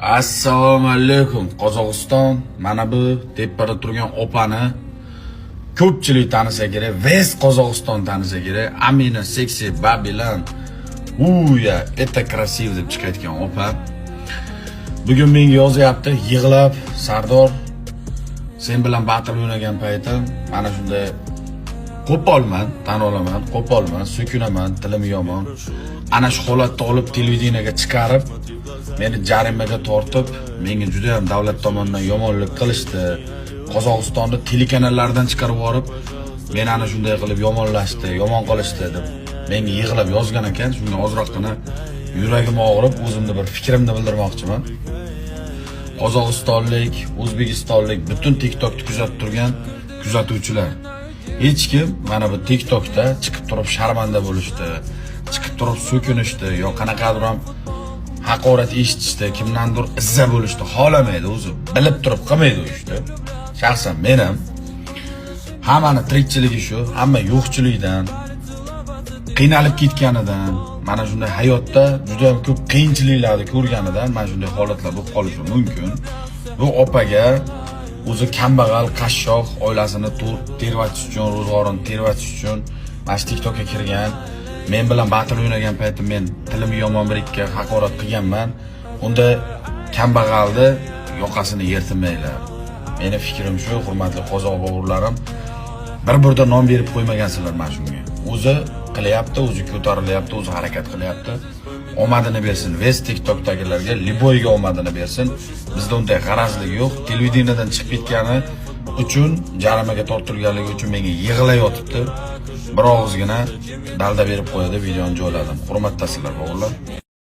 Assalomu alaykum Qozog'iston. Mana bu tepada turgan opani ko'pchilik tanisa kerak, West Qozog'iston tanisa kerak. Amina Sexy Babylon. Uya, это красиво deb chiqayotgan opa. Bugun menga yozyapti, yig'lab, Sardor, sen bilan battle o'ynagan paytim mana shunday qo'polman, tan olaman, qo'polman, so'kinaman, tilim yomon. Ana shu holatda olib televideniyega chiqarib, meni jarimaga tortib, menga juda ham davlat tomonidan yomonlik qilishdi. Qozog'istonda telekanallardan chiqarib yorib, meni ana shunday qilib yomonlashdi, yomon qilishdi deb menga yig'lab yozgan ekan. Shunga ozroqgina yuragim og'rib, o'zimni bir fikrimni bildirmoqchiman. Qozog'istonlik, O'zbekistonlik butun TikTokni kuzatib turgan kuzatuvchilar, hech kim mana bu TikTokda chiqib turib sharmanda bo'lishdi, chiqib turib so'kinishdi yo qanaqadir ham haqorat eshitishdi, kimdandir izza bo'lishdi xohlamaydi, o'zi bilib turib qilmaydi u ishni. Shaxsan men ham hammani tirikchiligi shu, hamma yo'qchilikdan, qiynalib ketganidan, mana shunday hayotda juda ham ko'p qiyinchiliklarni ko'rganidan mana shunday holatlar bo'lib qolishi mumkin. Bu opaga o'zi kambag'al, qashshoq, oilasini tervatish uchun, ro'zg'orini tervatish uchun mana shu TikTokka kirgan. Men bilan battle o'ynagan paytim men tilim yomon bir ikki haqorat qilganman. Unda kambag'alni yoqasini yirtmanglar. Meni fikrim shu, hurmatli qozoq bog'urlarim. Bir-birda nom berib qo'ymagansizlar mana shunga. O'zi qilyapti, o'zi ko'tarilyapti, o'zi harakat qilyapti. Omadini bersin. West TikTokdagilarga liboyga omadini bersin. Bizda unday g'arazlik yo'q. Televideniyadan chiqib ketgani uchun, jarimaga tortilganligi uchun menga yig'layotibdi. Bir og'izgina dalda berib qo'yadi, videoni joyladim. Hurmatdasizlar bog'lar.